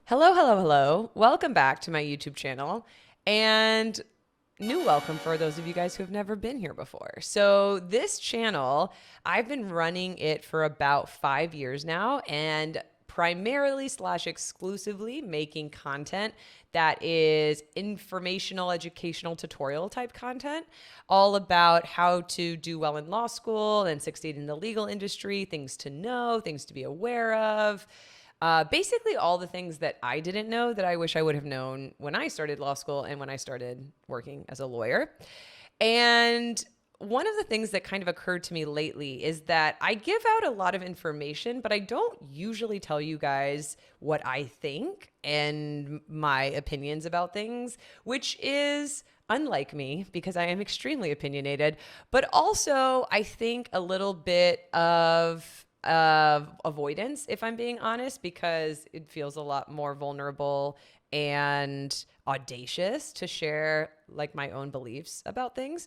Hello, hello, hello. Welcome back to my YouTube channel and new welcome for those of you guys who have never been here before. So, this channel, I've been running it for about 5 years now and primarily slash exclusively making content that is informational, educational, tutorial type content, all about how to do well in law school and succeed in the legal industry, things to know, things to be aware of. Basically, all the things that I didn't know that I wish I would have known when I started law school and when I started working as a lawyer. And one of the things that kind of occurred to me lately is that I give out a lot of information, but I don't usually tell you guys what I think and my opinions about things, which is unlike me because I am extremely opinionated, but also I think a little bit of avoidance, if I'm being honest, because it feels a lot more vulnerable and audacious to share like my own beliefs about things.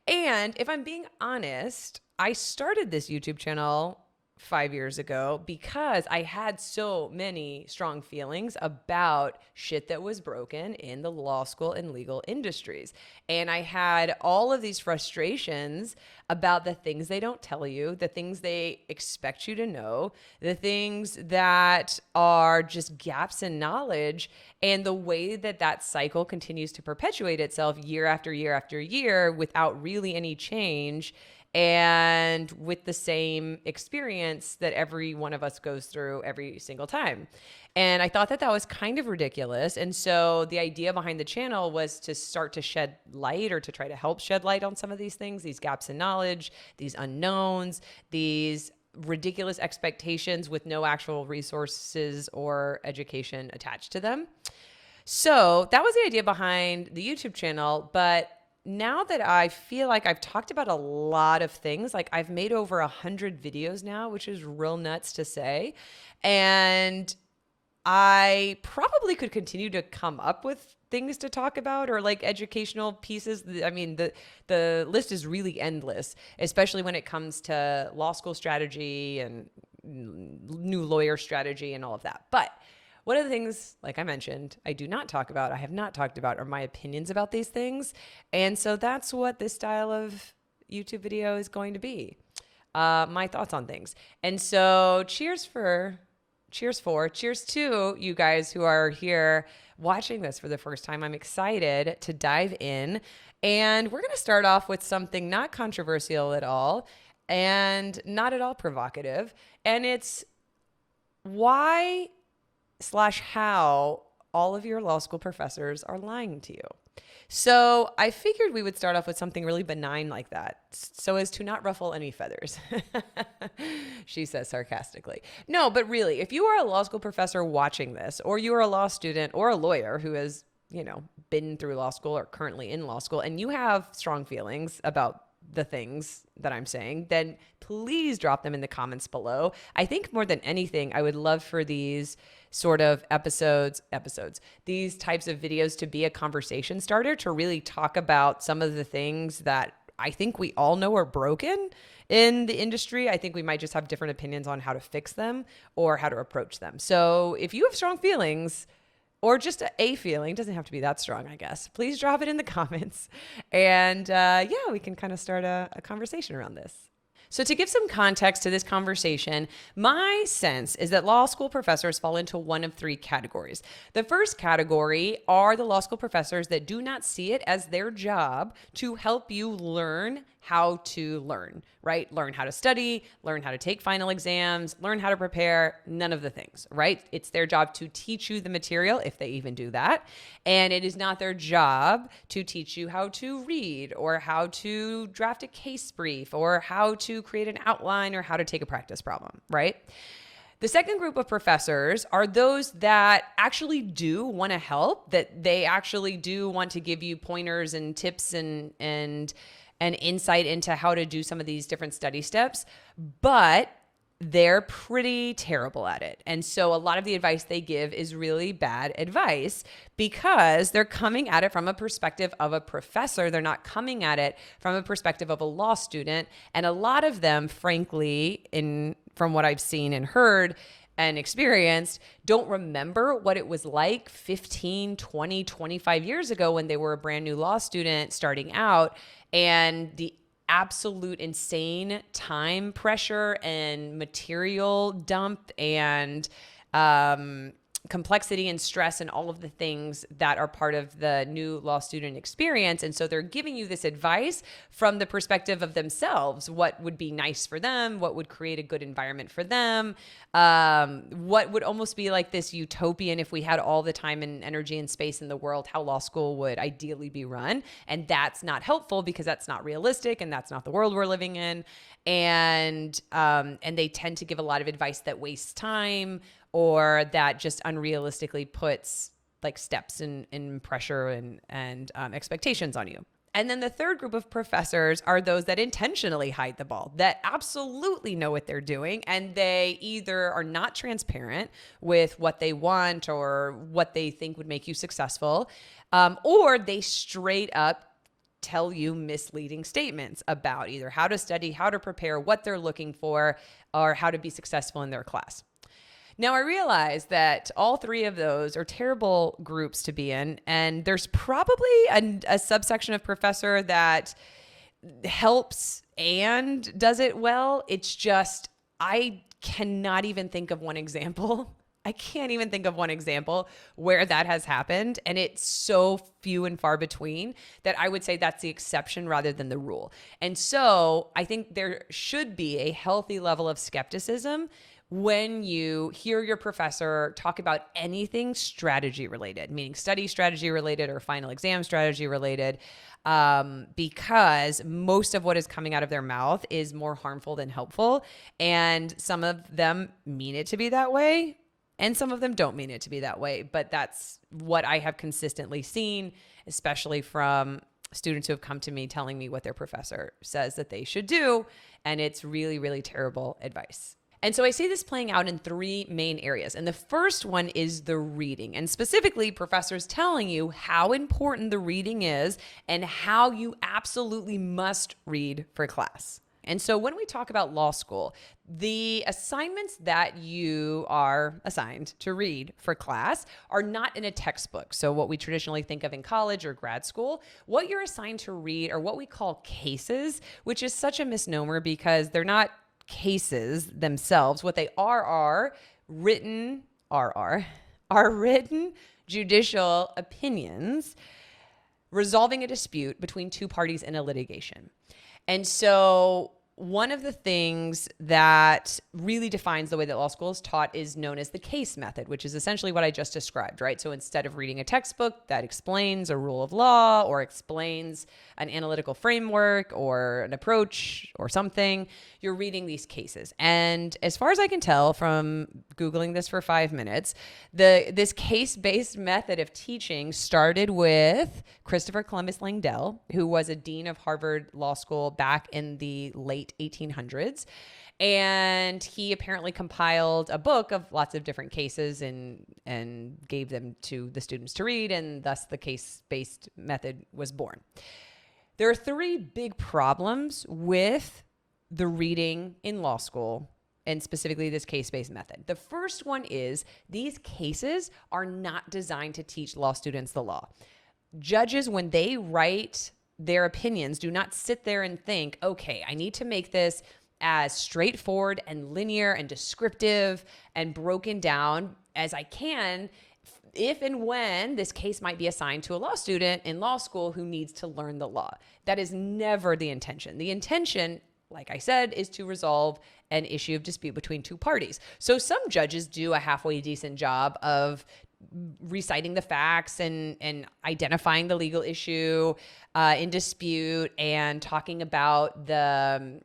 And if I'm being honest, I started this YouTube channel 5 years ago because I had so many strong feelings about shit that was broken in the law school and legal industries. And I had all of these frustrations about the things they don't tell you, the things they expect you to know, the things that are just gaps in knowledge, and the way that that cycle continues to perpetuate itself year after year after year without really any change and with the same experience that every one of us goes through every single time. And I thought that that was kind of ridiculous. And so the idea behind the channel was to start to shed light or to try to help shed light on some of these things, these gaps in knowledge, these unknowns, these ridiculous expectations with no actual resources or education attached to them. So that was the idea behind the YouTube channel. But now that I feel like I've talked about a lot of things, like I've made over 100 videos now, which is real nuts to say. And I probably could continue to come up with things to talk about or like educational pieces. I mean, the list is really endless, especially when it comes to law school strategy and new lawyer strategy and all of that. But one of the things, like I mentioned, I do not talk about, I have not talked about, are my opinions about these things. And so that's what this style of YouTube video is going to be. My thoughts on things. And so cheers to you guys who are here watching this for the first time. I'm excited to dive in. And we're going to start off with something not controversial at all and not at all provocative. And it's why slash how all of your law school professors are lying to you. So I figured we would start off with something really benign like that, so as to not ruffle any feathers, she says sarcastically. No, but really, if you are a law school professor watching this, or you are a law student or a lawyer who has, been through law school or currently in law school, and you have strong feelings about the things that I'm saying, then please drop them in the comments below. I think more than anything, I would love for these sort of episodes, these types of videos to be a conversation starter to really talk about some of the things that I think we all know are broken in the industry. I think we might just have different opinions on how to fix them or how to approach them. So if you have strong feelings, or just a feeling, doesn't have to be that strong, I guess, please drop it in the comments. And we can kind of start a conversation around this. So to give some context to this conversation, my sense is that law school professors fall into one of three categories. The first category are the law school professors that do not see it as their job to help you learn how to learn, right? Learn how to study, learn how to take final exams, learn how to prepare, none of the things, right? It's their job to teach you the material, if they even do that. And it is not their job to teach you how to read or how to draft a case brief or how to create an outline or how to take a practice problem, right? The second group of professors are those that actually do want to help, that they actually do want to give you pointers and tips and insight into how to do some of these different study steps, but they're pretty terrible at it. And so a lot of the advice they give is really bad advice because they're coming at it from a perspective of a professor. They're not coming at it from a perspective of a law student. And a lot of them, frankly, from what I've seen and heard, and experienced don't remember what it was like 15, 20, 25 years ago when they were a brand new law student starting out, and the absolute insane time pressure and material dump and complexity and stress and all of the things that are part of the new law student experience. And so they're giving you this advice from the perspective of themselves, what would be nice for them, what would create a good environment for them, what would almost be like this utopian, if we had all the time and energy and space in the world, how law school would ideally be run. And that's not helpful because that's not realistic and that's not the world we're living in. And they tend to give a lot of advice that wastes time, or that just unrealistically puts like steps and pressure and expectations on you. And then the third group of professors are those that intentionally hide the ball, that absolutely know what they're doing, and they either are not transparent with what they want or what they think would make you successful, or they straight up tell you misleading statements about either how to study, how to prepare, what they're looking for, or how to be successful in their class. Now, I realize that all three of those are terrible groups to be in, and there's probably a subsection of professor that helps and does it well. It's just, I cannot even think of one example. I can't even think of one example where that has happened. And it's so few and far between that I would say that's the exception rather than the rule. And so I think there should be a healthy level of skepticism when you hear your professor talk about anything strategy related, meaning study strategy related or final exam strategy related, because most of what is coming out of their mouth is more harmful than helpful. And some of them mean it to be that way, and some of them don't mean it to be that way. But that's what I have consistently seen, especially from students who have come to me telling me what their professor says that they should do. And it's really, really terrible advice. And so I see this playing out in three main areas. And the first one is the reading, and specifically professors telling you how important the reading is and how you absolutely must read for class. And so when we talk about law school, the assignments that you are assigned to read for class are not in a textbook. So what we traditionally think of in college or grad school, what you're assigned to read are what we call cases, which is such a misnomer because they're not cases themselves. What they are written judicial opinions resolving a dispute between two parties in a litigation. And so one of the things that really defines the way that law school is taught is known as the case method, which is essentially what I just described, right? So instead of reading a textbook that explains a rule of law or explains an analytical framework or an approach or something, you're reading these cases. And as far as I can tell from Googling this for 5 minutes, this case-based method of teaching started with Christopher Columbus Langdell, who was a dean of Harvard Law School back in the late 1800s. And he apparently compiled a book of lots of different cases and gave them to the students to read, and thus the case-based method was born. There are three big problems with the reading in law school, and specifically this case-based method. The first one is these cases are not designed to teach law students the law. Judges, when they write their opinions, do not sit there and think, okay, I need to make this as straightforward and linear and descriptive and broken down as I can if and when this case might be assigned to a law student in law school who needs to learn the law. That is never the intention. The intention, like I said, is to resolve an issue of dispute between two parties. So some judges do a halfway decent job of reciting the facts and identifying the legal issue in dispute and talking about the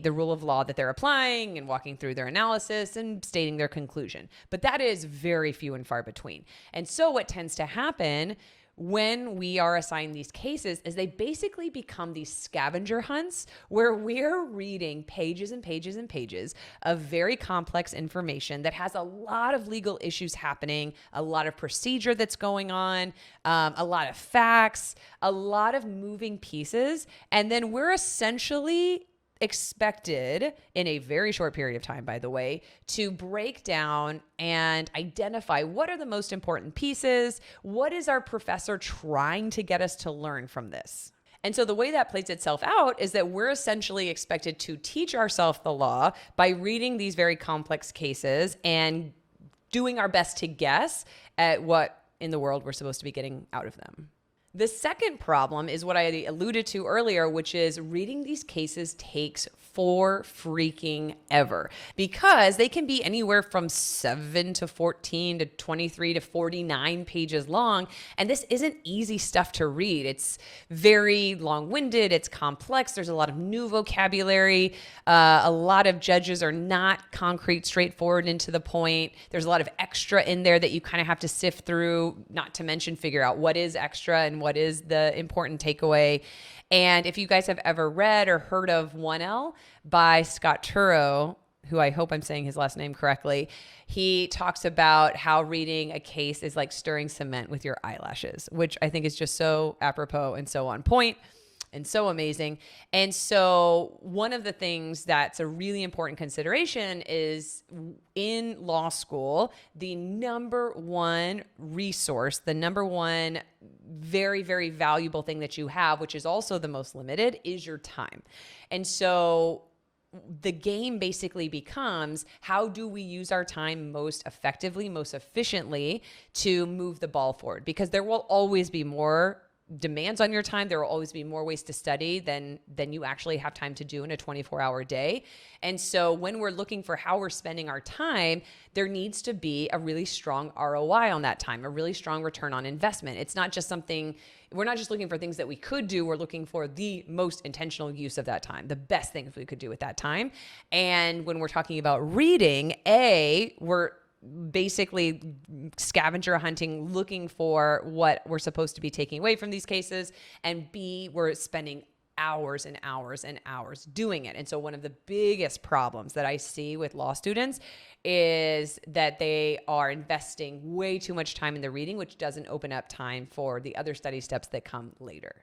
rule of law that they're applying and walking through their analysis and stating their conclusion. But that is very few and far between. And so what tends to happen when we are assigned these cases is they basically become these scavenger hunts where we're reading pages and pages and pages of very complex information that has a lot of legal issues happening, a lot of procedure that's going on, a lot of facts, a lot of moving pieces. And then we're essentially expected in a very short period of time, by the way, to break down and identify what are the most important pieces. What is our professor trying to get us to learn from this? And so the way that plays itself out is that we're essentially expected to teach ourselves the law by reading these very complex cases and doing our best to guess at what in the world we're supposed to be getting out of them. The second problem is what I alluded to earlier, which is reading these cases takes for freaking ever, because they can be anywhere from 7 to 14 to 23 to 49 pages long. And this isn't easy stuff to read. It's very long-winded. It's complex. There's a lot of new vocabulary. A lot of judges are not concrete, straightforward, and to the point. There's a lot of extra in there that you kind of have to sift through, not to mention figure out what is extra and what is the important takeaway. And if you guys have ever read or heard of 1L by Scott Turow, who I hope I'm saying his last name correctly, he talks about how reading a case is like stirring cement with your eyelashes, which I think is just so apropos and so on point and so amazing. And so one of the things that's a really important consideration is in law school, the number one resource, the number one very, very valuable thing that you have, which is also the most limited, is your time. And so the game basically becomes, how do we use our time most effectively, most efficiently to move the ball forward? Because there will always be more demands on your time. There will always be more ways to study than you actually have time to do in a 24-hour day. And so when we're looking for how we're spending our time, there needs to be a really strong ROI on that time, a really strong return on investment. It's not just something, we're not just looking for things that we could do, we're looking for the most intentional use of that time, the best things we could do with that time. And when we're talking about reading, we're basically scavenger hunting, looking for what we're supposed to be taking away from these cases. And B, we're spending hours and hours and hours doing it. And so one of the biggest problems that I see with law students is that they are investing way too much time in the reading, which doesn't open up time for the other study steps that come later.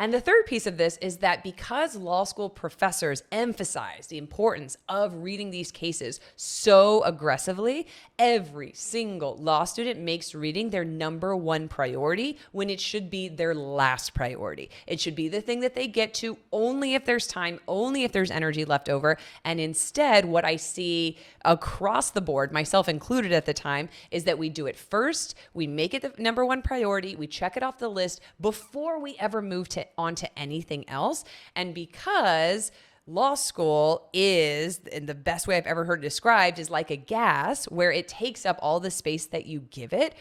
And the third piece of this is that because law school professors emphasize the importance of reading these cases so aggressively, every single law student makes reading their number one priority when it should be their last priority. It should be the thing that they get to only if there's time, only if there's energy left over. And instead, what I see across the board, myself included at the time, is that we do it first, we make it the number one priority, we check it off the list before we ever move onto anything else. And because law school is, in the best way I've ever heard it described, is like a gas where it takes up all the space that you give it.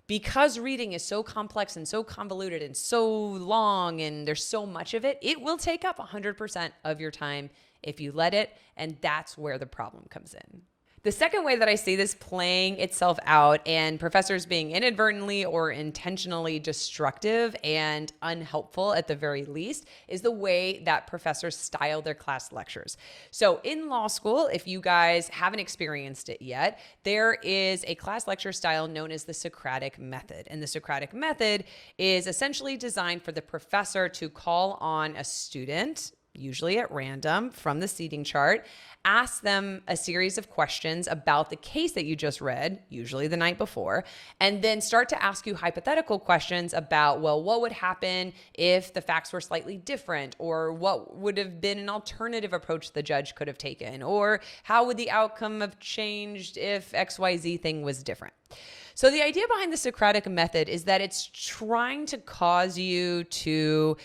Because reading is so complex and so convoluted and so long and there's so much of it, it will take up 100% of your time if you let it. And that's where the problem comes in. The second way that I see this playing itself out and professors being inadvertently or intentionally destructive and unhelpful at the very least is the way that professors style their class lectures. So in law school, if you guys haven't experienced it yet, there is a class lecture style known as the Socratic method. And the Socratic method is essentially designed for the professor to call on a student, usually at random from the seating chart, ask them a series of questions about the case that you just read, usually the night before, and then start to ask you hypothetical questions about, well, what would happen if the facts were slightly different, or what would have been an alternative approach the judge could have taken, or how would the outcome have changed if XYZ thing was different. So the idea behind the Socratic method is that it's trying to cause you to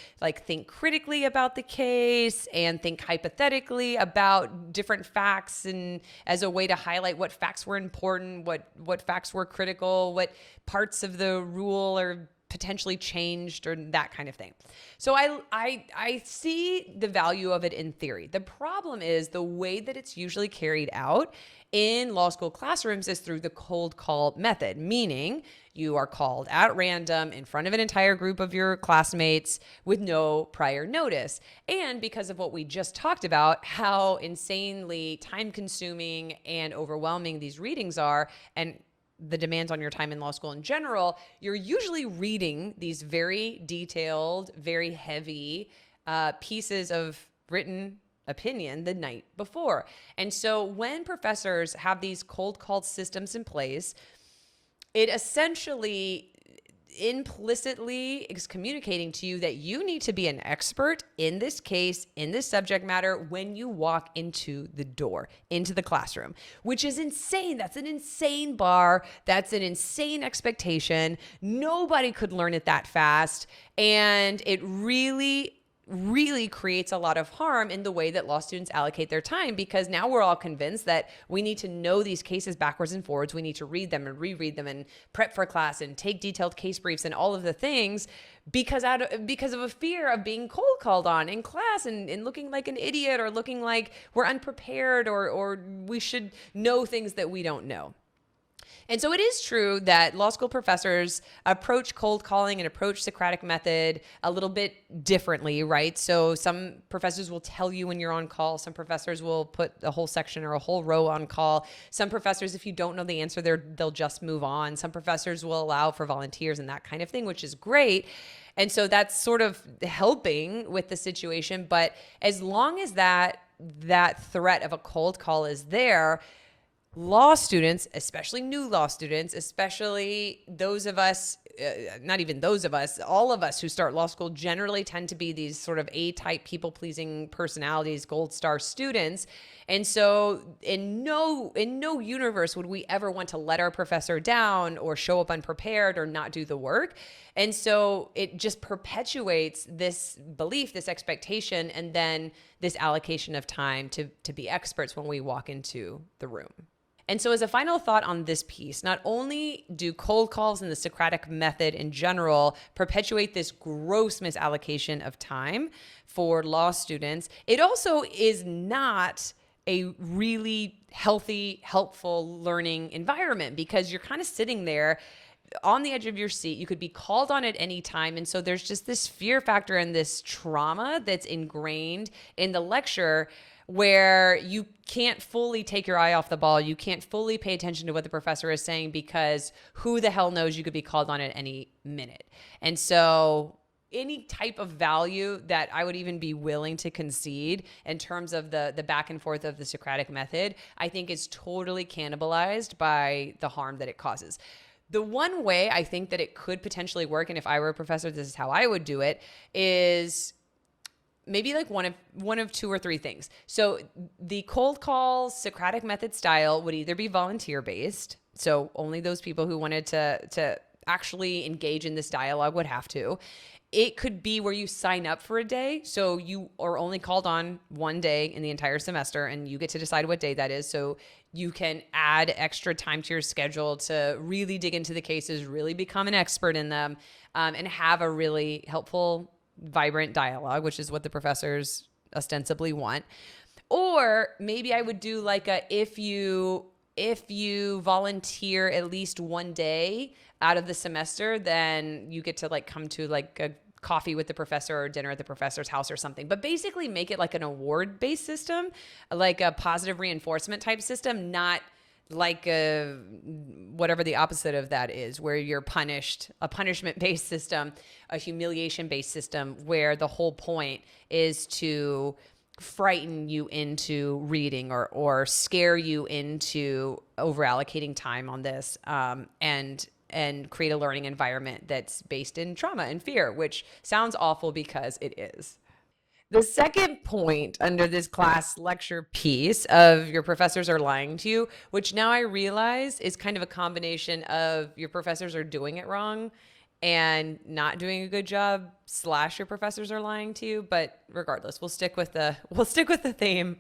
think critically about the case and think hypothetically about different facts, and as a way to highlight what facts were important, what facts were critical, what parts of the rule are potentially changed, or that kind of thing. So I see the value of it in theory. The problem is the way that it's usually carried out in law school classrooms is through the cold call method, meaning you are called at random in front of an entire group of your classmates with no prior notice. And because of what we just talked about, how insanely time-consuming and overwhelming these readings are, and the demands on your time in law school in general, you're usually reading these very detailed, very heavy pieces of written opinion the night before. And so when professors have these cold call systems in place, it essentially implicitly is communicating to you that you need to be an expert in this case, in this subject matter, when you walk into the door, into the classroom, which is insane. That's an insane bar. That's an insane expectation. Nobody could learn it that fast. And it really creates a lot of harm in the way that law students allocate their time, because now we're all convinced that we need to know these cases backwards and forwards. We need to read them and reread them and prep for class and take detailed case briefs and all of the things because of a fear of being cold called on in class and looking like an idiot or looking like we're unprepared or we should know things that we don't know. And so it is true that law school professors approach cold calling and approach Socratic method a little bit differently, right? So some professors will tell you when you're on call. Some professors will put a whole section or a whole row on call. Some professors, if you don't know the answer, they'll just move on. Some professors will allow for volunteers and that kind of thing, which is great. And so that's sort of helping with the situation. But as long as that threat of a cold call is there, law students, especially new law students, especially those of us, not even those of us, all of us who start law school generally tend to be these sort of A-type people-pleasing personalities, gold star students. And so in no universe would we ever want to let our professor down or show up unprepared or not do the work. And so it just perpetuates this belief, this expectation, and then this allocation of time to be experts when we walk into the room. And so as a final thought on this piece, not only do cold calls and the Socratic method in general perpetuate this gross misallocation of time for law students, it also is not a really healthy, helpful learning environment, because you're kind of sitting there on the edge of your seat. You could be called on at any time. And so there's just this fear factor and this trauma that's ingrained in the lecture, where you can't fully take your eye off the ball. You can't fully pay attention to what the professor is saying, because who the hell knows, you could be called on at any minute. And so any type of value that I would even be willing to concede in terms of the back and forth of the Socratic method, I think is totally cannibalized by the harm that it causes. The one way I think that it could potentially work, and if I were a professor, this is how I would do it, is maybe like one of two or three things. So the cold call Socratic method style would either be volunteer based. So only those people who wanted to actually engage in this dialogue would have to. It could be where you sign up for a day. So you are only called on one day in the entire semester, and you get to decide what day that is. So you can add extra time to your schedule to really dig into the cases, really become an expert in them, and have a really helpful, vibrant dialogue, which is what the professors ostensibly want. Or maybe I would do like if you volunteer at least one day out of the semester, then you get to like come to like a coffee with the professor or dinner at the professor's house or something. But basically make it like an award-based system, like a positive reinforcement type system, not like whatever the opposite of that is, where you're punished, a punishment-based system, a humiliation-based system, where the whole point is to frighten you into reading or scare you into over-allocating time on this, and create a learning environment that's based in trauma and fear, which sounds awful because it is. The second point under this class lecture piece of your professors are lying to you, which now I realize is kind of a combination of your professors are doing it wrong and not doing a good job / your professors are lying to you. But regardless, we'll stick with the theme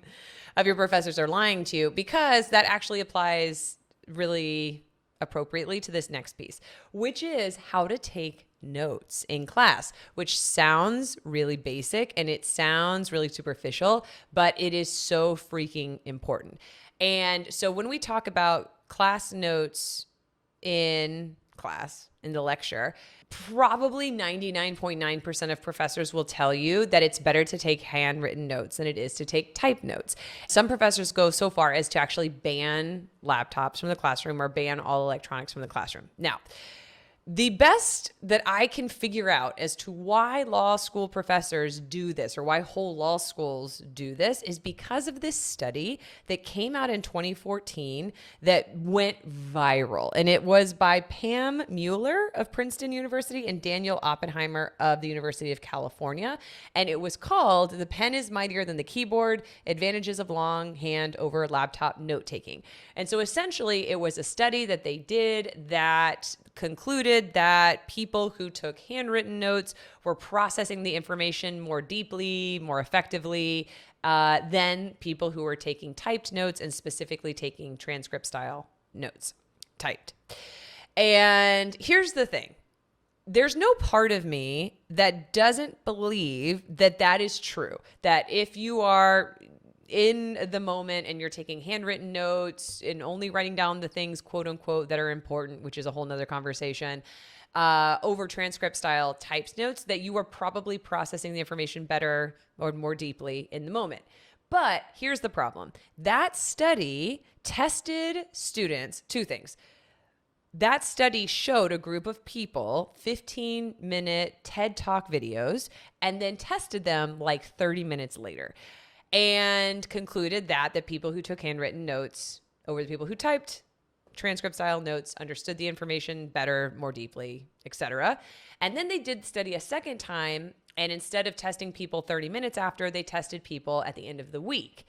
of your professors are lying to you, because that actually applies really appropriately to this next piece, which is how to take notes in class, which sounds really basic and it sounds really superficial, but it is so freaking important. And so when we talk about class notes in class, in the lecture, probably 99.9% of professors will tell you that it's better to take handwritten notes than it is to take typed notes. Some professors go so far as to actually ban laptops from the classroom or ban all electronics from the classroom. Now, The best that I can figure out as to why law school professors do this, or why whole law schools do this, is because of this study that came out in 2014 that went viral. And it was by Pam Mueller of Princeton University and Daniel Oppenheimer of the University of California. And it was called "The Pen is Mightier Than the Keyboard: Advantages of Longhand Over Laptop Note Taking." And so essentially, it was a study that they did that concluded that people who took handwritten notes were processing the information more deeply, more effectively than people who were taking typed notes, and specifically taking transcript style notes typed. And here's the thing. There's no part of me that doesn't believe that that is true. That if you are in the moment and you're taking handwritten notes and only writing down the things, quote unquote, that are important, which is a whole nother conversation, over transcript style typed notes, that you are probably processing the information better or more deeply in the moment. But here's the problem. That study tested students, two things. That study showed a group of people 15-minute TED Talk videos and then tested them like 30 minutes later, and concluded that the people who took handwritten notes over the people who typed transcript style notes understood the information better, more deeply, etc. And then they did the study a second time, and instead of testing people 30 minutes after, they tested people at the end of the week,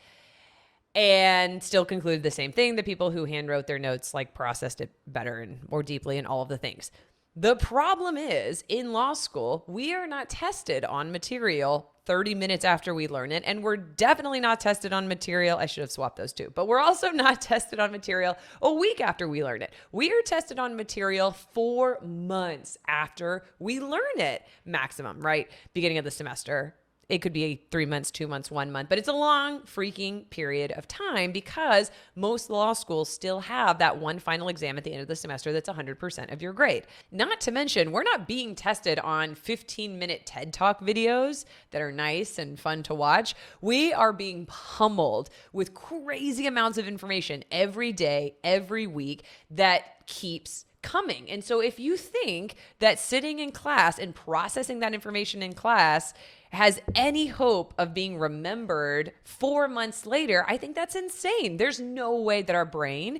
and still concluded the same thing. The people who handwrote their notes like processed it better and more deeply and all of the things. The problem is, in law school, we are not tested on material 30 minutes after we learn it. And we're definitely not tested on material. I should have swapped those two. But we're also not tested on material a week after we learn it. We are tested on material 4 months after we learn it, maximum, right? Beginning of the semester. It could be 3 months, 2 months, 1 month, but it's a long freaking period of time because most law schools still have that one final exam at the end of the semester that's 100% of your grade. Not to mention, we're not being tested on 15-minute TED Talk videos that are nice and fun to watch. We are being pummeled with crazy amounts of information every day, every week that keeps coming. And so if you think that sitting in class and processing that information in class has any hope of being remembered 4 months later, I think that's insane. There's no way that our brain,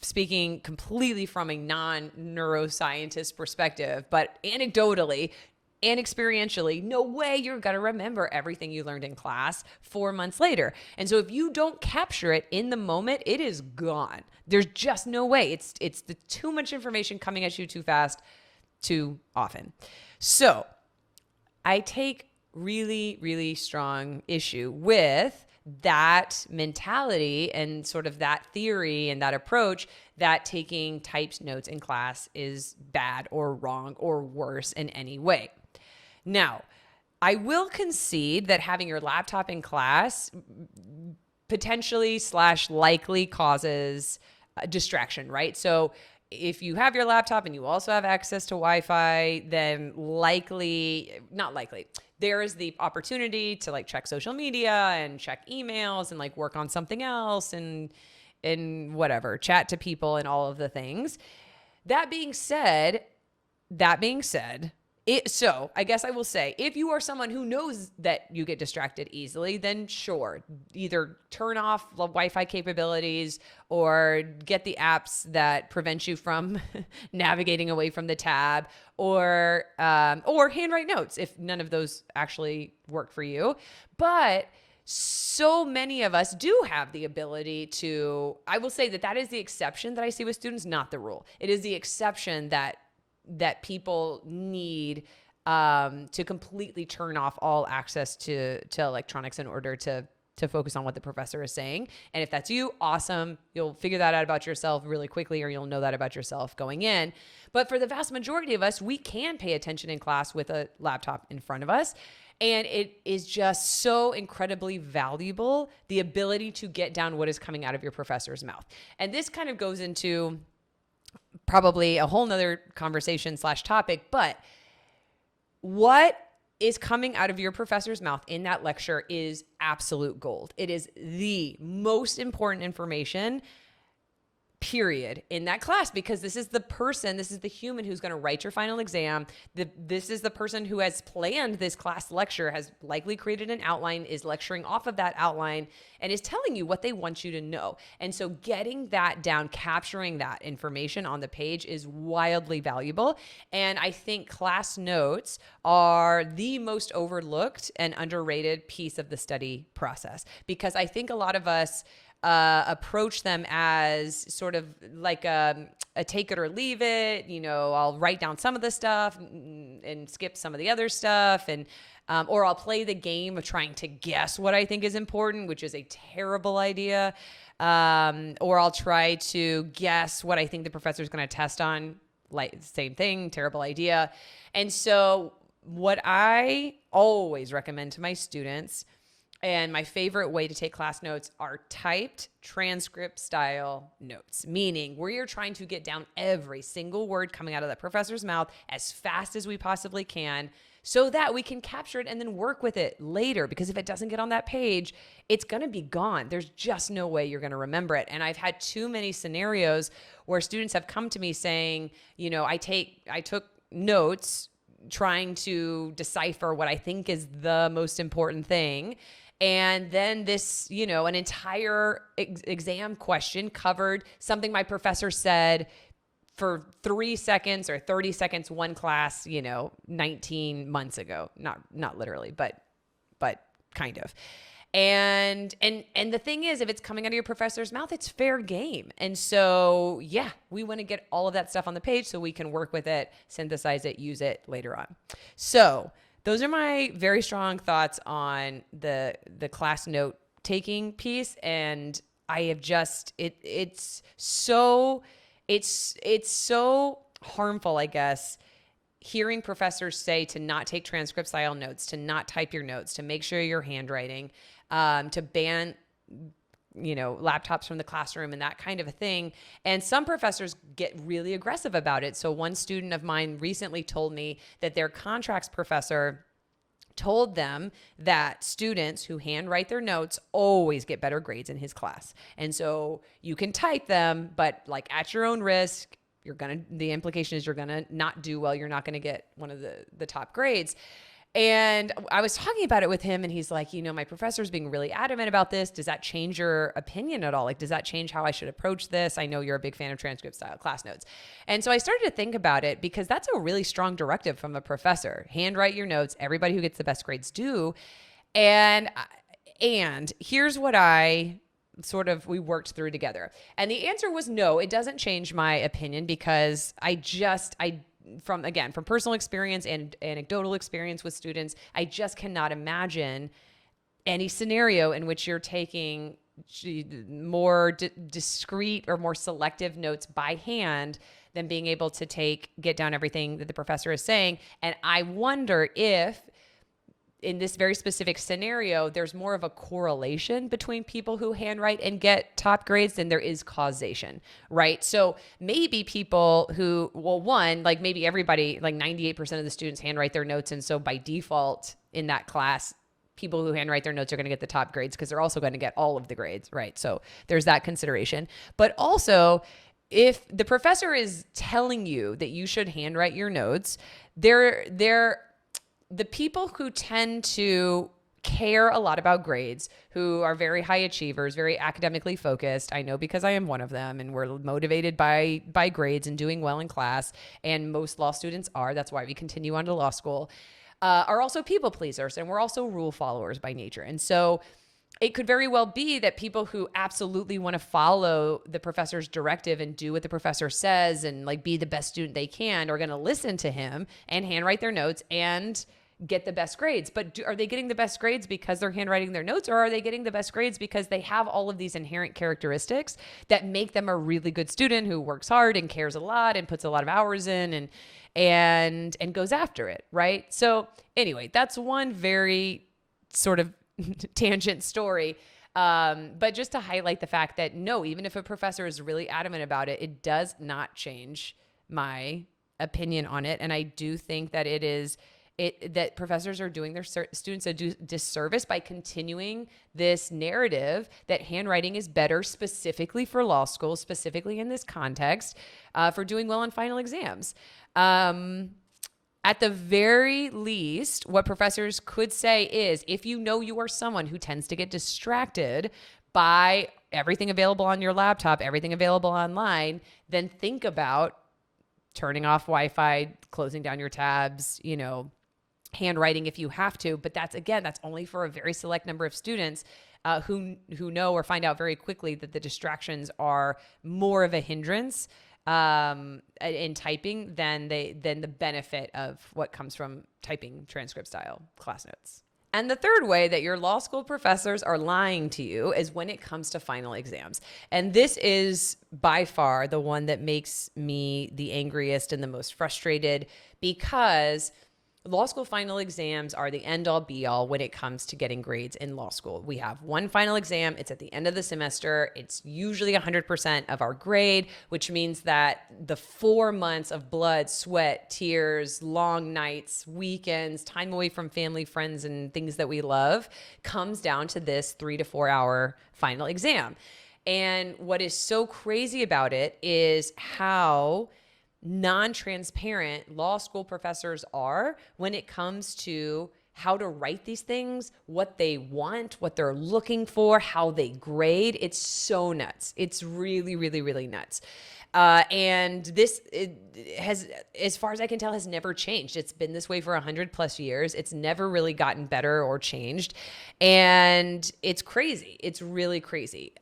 speaking completely from a non-neuroscientist perspective, but anecdotally and experientially, no way you're going to remember everything you learned in class 4 months later. And so if you don't capture it in the moment, it is gone. There's just no way. It's the too much information coming at you too fast, too often. So I take really, really strong issue with that mentality and sort of that theory and that approach that taking typed notes in class is bad or wrong or worse in any way. Now, I will concede that having your laptop in class potentially / likely causes distraction, right? So if you have your laptop and you also have access to Wi-Fi, then there is the opportunity to like check social media and check emails and like work on something else and whatever, chat to people and all of the things. That being said, so I guess I will say, if you are someone who knows that you get distracted easily, then sure, either turn off the Wi-Fi capabilities or get the apps that prevent you from navigating away from the tab, or handwrite notes if none of those actually work for you. But so many of us do have the ability to, I will say that is the exception that I see with students, not the rule. It is the exception that people need to completely turn off all access to electronics in order to focus on what the professor is saying. And if that's you, awesome. You'll figure that out about yourself really quickly, or you'll know that about yourself going in. But for the vast majority of us, we can pay attention in class with a laptop in front of us. And it is just so incredibly valuable, the ability to get down what is coming out of your professor's mouth. And this kind of goes into probably a whole nother conversation / topic, but what is coming out of your professor's mouth in that lecture is absolute gold. It is the most important information period in that class, because this is the person, this is the human who's going to write your final exam. This is the person who has planned this class lecture, has likely created an outline, is lecturing off of that outline, and is telling you what they want you to know. And so getting that down, capturing that information on the page is wildly valuable. And I think class notes are the most overlooked and underrated piece of the study process, because I think a lot of us approach them as sort of like a take it or leave it. I'll write down some of the stuff and skip some of the other stuff, and or I'll play the game of trying to guess what I think is important, which is a terrible idea. Or I'll try to guess what I think the professor is going to test on. Like, same thing, terrible idea. And so what I always recommend to my students, and my favorite way to take class notes, are typed transcript style notes, meaning where you're trying to get down every single word coming out of that professor's mouth as fast as we possibly can, so that we can capture it and then work with it later. Because if it doesn't get on that page, it's going to be gone. There's just no way you're going to remember it. And I've had too many scenarios where students have come to me saying, I took notes trying to decipher what I think is the most important thing. And then this, an entire exam question covered something my professor said for 3 seconds or 30 seconds, one class, 19 months ago. Not literally, but kind of. And the thing is, if it's coming out of your professor's mouth, it's fair game. And so, yeah, we want to get all of that stuff on the page so we can work with it, synthesize it, use it later on. So those are my very strong thoughts on the class note taking piece. And I have just, it's so harmful, I guess, hearing professors say to not take transcript style notes, to not type your notes, to make sure you're handwriting, to ban laptops from the classroom and that kind of a thing. And some professors get really aggressive about it. So one student of mine recently told me that their contracts professor told them that students who handwrite their notes always get better grades in his class. And so you can type them, but like at your own risk, the implication is you're going to not do well. You're not going to get one of the top grades. And I was talking about it with him, and he's like, my professor's being really adamant about this. Does that change your opinion at all? Like, does that change how I should approach this? I know you're a big fan of transcript style class notes. And so I started to think about it, because that's a really strong directive from a professor. Handwrite your notes. Everybody who gets the best grades do. And here's what we worked through together. And the answer was no, it doesn't change my opinion, because from personal experience and anecdotal experience with students, I just cannot imagine any scenario in which you're taking more discrete or more selective notes by hand than being able to get down everything that the professor is saying. And I wonder if, in this very specific scenario, there's more of a correlation between people who handwrite and get top grades than there is causation, right? So maybe people who, maybe everybody, like 98% of the students handwrite their notes. And so by default in that class, people who handwrite their notes are going to get the top grades, because they're also going to get all of the grades, right? So there's that consideration. But also, if the professor is telling you that you should handwrite your notes, the people who tend to care a lot about grades, who are very high achievers, very academically focused, I know because I am one of them, and we're motivated by grades and doing well in class, and most law students are, that's why we continue on to law school, are also people pleasers, and we're also rule followers by nature. And so it could very well be that people who absolutely want to follow the professor's directive and do what the professor says and be the best student they can are going to listen to him and handwrite their notes and get the best grades. But are they getting the best grades because they're handwriting their notes, or are they getting the best grades because they have all of these inherent characteristics that make them a really good student who works hard and cares a lot and puts a lot of hours in and goes after it, right? So anyway, that's one very sort of tangent story. But just to highlight the fact that no, even if a professor is really adamant about it, it does not change my opinion on it. And I do think that it is that professors are doing their students a disservice by continuing this narrative that handwriting is better specifically for law school, specifically in this context, for doing well on final exams. At the very least, what professors could say is, if you know you are someone who tends to get distracted by everything available on your laptop, everything available online, then think about turning off Wi-Fi, closing down your tabs, handwriting if you have to. But that's only for a very select number of students who know or find out very quickly that the distractions are more of a hindrance in typing than the benefit of what comes from typing transcript style class notes. And the third way that your law school professors are lying to you is when it comes to final exams. And this is by far the one that makes me the angriest and the most frustrated, because law school final exams are the end all be all when it comes to getting grades in law school. We have one final exam. It's at the end of the semester. It's usually 100% of our grade, which means that the 4 months of blood, sweat, tears, long nights, weekends, time away from family, friends, and things that we love comes down to this 3 to 4 hour final exam. And what is so crazy about it is how non-transparent law school professors are when it comes to how to write these things, what they want, what they're looking for, how they grade. It's so nuts. It's really, really, really nuts. And this has, as far as I can tell, has never changed. It's been this way for 100+ years. It's never really gotten better or changed. And it's crazy. It's really crazy.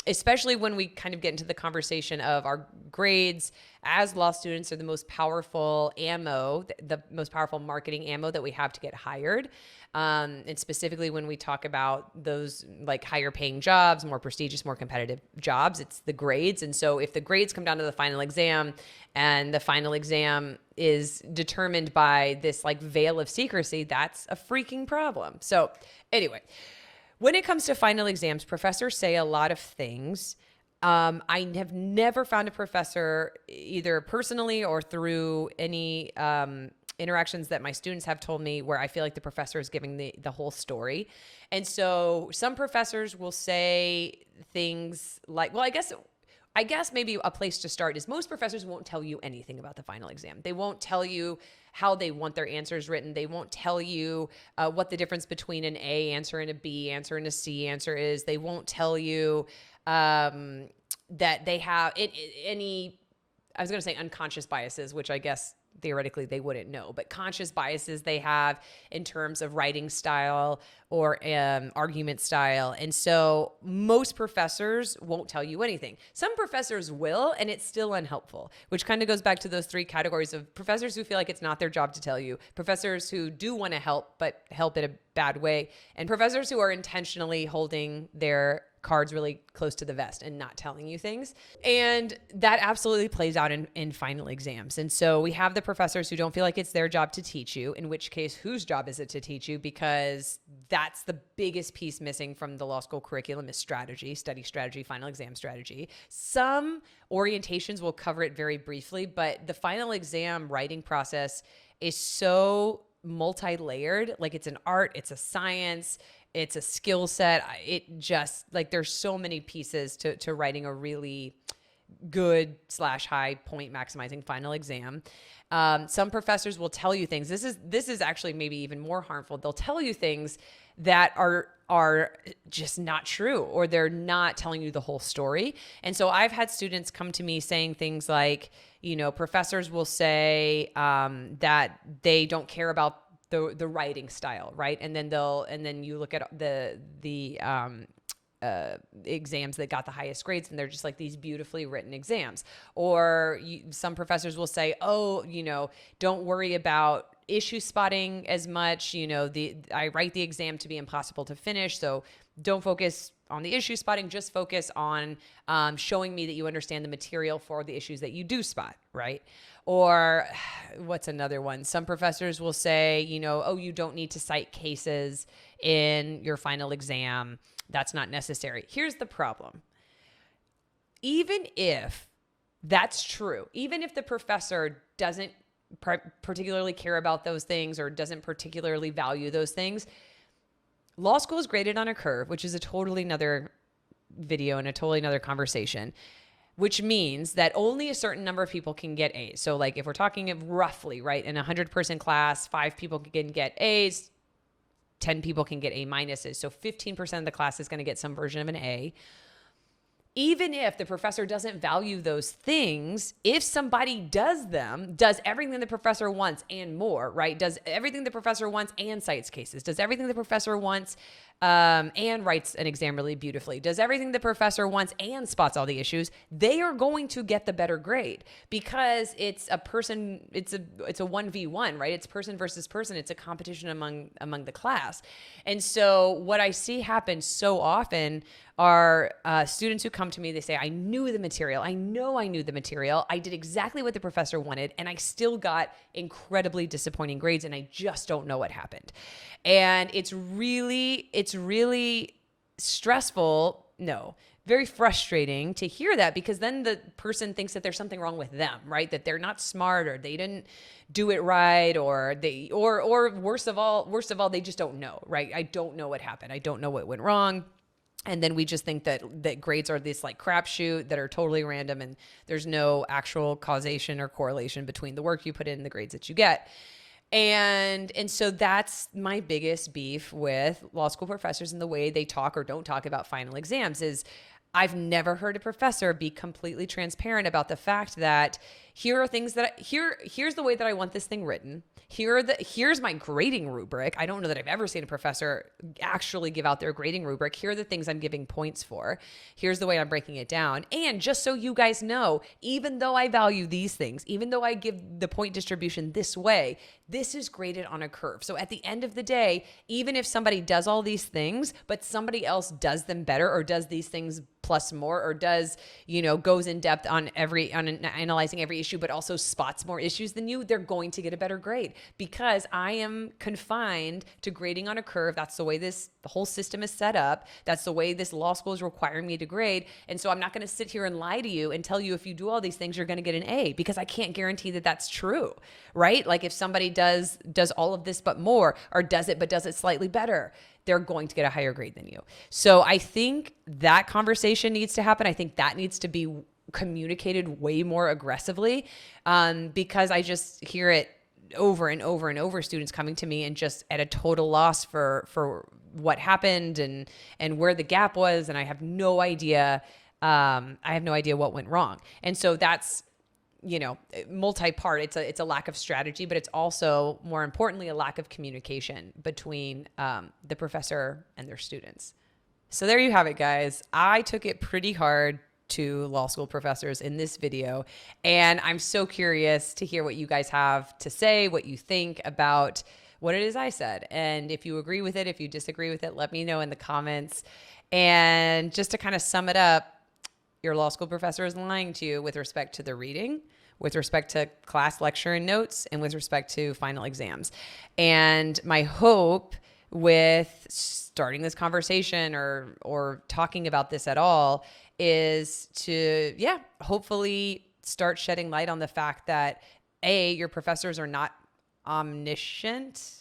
Especially when we kind of get into the conversation of our grades as law students are the most powerful ammo, the most powerful marketing ammo that we have to get hired. And specifically when we talk about those like higher paying jobs, more prestigious, more competitive jobs, it's the grades. And so if the grades come down to the final exam and the final exam is determined by this like veil of secrecy, that's a freaking problem. So anyway, when it comes to final exams, professors say a lot of things. I have never found a professor, either personally or through any interactions that my students have told me, where I feel like the professor is giving the whole story. And so some professors will say things like, well, I guess maybe a place to start is most professors won't tell you anything about the final exam. They won't tell you how they want their answers written. They won't tell you what the difference between an A answer and a B answer and a C answer is. They won't tell you that they have any, I was going to say unconscious biases, which I guess theoretically they wouldn't know, but conscious biases they have in terms of writing style or argument style. And so most professors won't tell you anything. Some professors will, and it's still unhelpful, which kind of goes back to those three categories of professors who feel like it's not their job to tell you, professors who do want to help, but help in a bad way, and professors who are intentionally holding their cards really close to the vest and not telling you things. And that absolutely plays out in final exams. And so we have the professors who don't feel like it's their job to teach you, in which case, whose job is it to teach you? Because that's the biggest piece missing from the law school curriculum is strategy, study strategy, final exam strategy. Some orientations will cover it very briefly, but the final exam writing process is so multi-layered. Like it's an art, it's a science, it's a skill set. It just like there's so many pieces to writing a really good / high point maximizing final exam. Some professors will tell you things. This is actually maybe even more harmful. They'll tell you things that are just not true, or they're not telling you the whole story. And so I've had students come to me saying things like, professors will say that they don't care about the writing style, right? And then you look at the exams that got the highest grades, and they're just like these beautifully written exams. Or some professors will say, don't worry about issue spotting as much. I write the exam to be impossible to finish, so don't focus on the issue spotting, just focus on showing me that you understand the material for the issues that you do spot, right? Or what's another one? Some professors will say, you don't need to cite cases in your final exam. That's not necessary. Here's the problem. Even if that's true, even if the professor doesn't particularly care about those things or doesn't particularly value those things. Law school is graded on a curve, which is a totally another video and a totally another conversation, which means that only a certain number of people can get A's. So like if we're talking of roughly, right, in a 100-person class, 5 people can get A's, 10 people can get A minuses. So 15% of the class is going to get some version of an A. Even if the professor doesn't value those things, if somebody does everything the professor wants and more, right? Does everything the professor wants and cites cases, does everything the professor wants and writes an exam really beautifully, does everything the professor wants and spots all the issues, they are going to get the better grade because it's a 1v1, right? It's person versus person. It's a competition among the class. And so what I see happen so often are students who come to me, they say, I knew the material. I know I knew the material. I did exactly what the professor wanted, and I still got incredibly disappointing grades, and I just don't know what happened. And it's really stressful. No, very frustrating to hear that, because then the person thinks that there's something wrong with them, right? That they're not smart, or they didn't do it right, or worst of all, they just don't know, right? I don't know what happened. I don't know what went wrong. And then we just think that grades are this like crapshoot that are totally random, and there's no actual causation or correlation between the work you put in and the grades that you get. And so that's my biggest beef with law school professors and the way they talk or don't talk about final exams is I've never heard a professor be completely transparent about the fact that here are things that here's the way that I want this thing written. Here's my grading rubric. I don't know that I've ever seen a professor actually give out their grading rubric. Here are the things I'm giving points for. Here's the way I'm breaking it down. And just so you guys know, even though I value these things, even though I give the point distribution this way, this is graded on a curve. So at the end of the day, even if somebody does all these things, but somebody else does them better or does these things plus more or does, goes in depth on analyzing every issue, but also spots more issues than you, they're going to get a better grade because I am confined to grading on a curve. That's the way the whole system is set up. That's the way this law school is requiring me to grade. And so I'm not going to sit here and lie to you and tell you if you do all these things, you're going to get an A, because I can't guarantee that that's true, right? Like if somebody does all of this but more, or does it but does it slightly better, they're going to get a higher grade than you. So I think that conversation needs to happen. I think that needs to be communicated way more aggressively, because I just hear it over and over and over, students coming to me and just at a total loss for what happened and where the gap was. And I have no idea. What went wrong. And so that's, multi-part. It's a lack of strategy, but it's also, more importantly, a lack of communication between the professor and their students. So there you have it, guys. I took it pretty hard to law school professors in this video, and I'm so curious to hear what you guys have to say, what you think about what it is I said. And if you agree with it, if you disagree with it, let me know in the comments. And just to kind of sum it up, your law school professor is lying to you with respect to the reading, with respect to class lecture and notes, and with respect to final exams. And my hope with starting this conversation or talking about this at all is to, hopefully start shedding light on the fact that your professors are not omnipotent.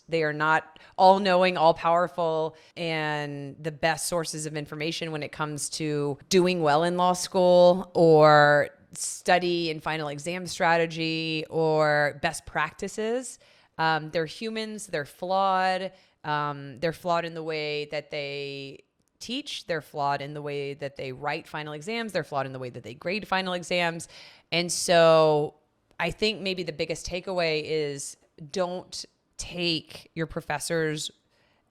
They are not all-knowing, all-powerful, and the best sources of information when it comes to doing well in law school or study and final exam strategy or best practices. They're humans. They're flawed. They're flawed in the way that they teach. They're flawed in the way that they write final exams. They're flawed in the way that they grade final exams. And so I think maybe the biggest takeaway is don't take your professors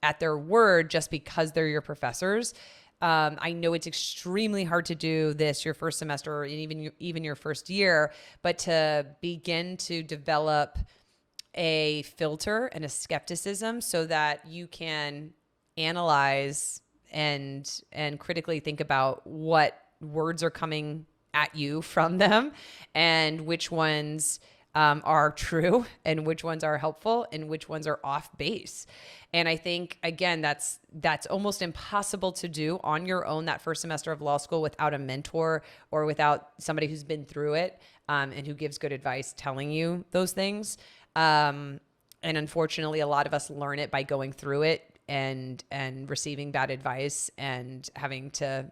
at their word just because they're your professors. I know it's extremely hard to do this your first semester or even your first year, but to begin to develop a filter and a skepticism so that you can analyze and critically think about what words are coming at you from them and which ones are true and which ones are helpful and which ones are off base. And I think, again, that's almost impossible to do on your own that first semester of law school without a mentor or without somebody who's been through it, and who gives good advice telling you those things. And unfortunately, a lot of us learn it by going through it and receiving bad advice and having to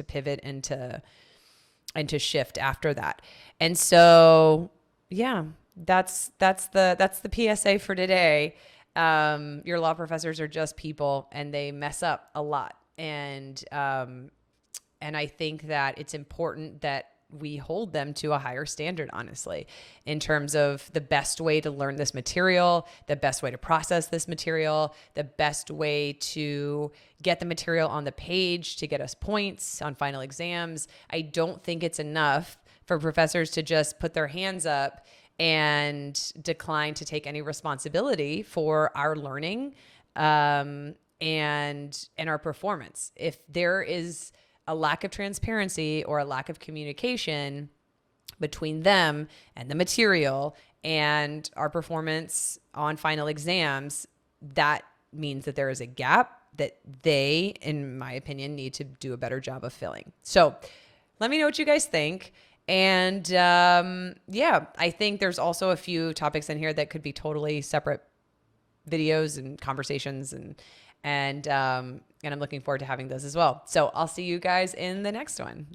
pivot and to shift after that. And so, yeah, that's the PSA for today. Your law professors are just people, and they mess up a lot. And I think that it's important that we hold them to a higher standard, honestly, in terms of the best way to learn this material, the best way to process this material, the best way to get the material on the page to get us points on final exams. I don't think it's enough for professors to just put their hands up and decline to take any responsibility for our learning, and our performance. If there is a lack of transparency or a lack of communication between them and the material and our performance on final exams, that means that there is a gap that they, in my opinion, need to do a better job of filling. So let me know what you guys think. And yeah, I think there's also a few topics in here that could be totally separate videos and conversations, and I'm looking forward to having those as well. So I'll see you guys in the next one.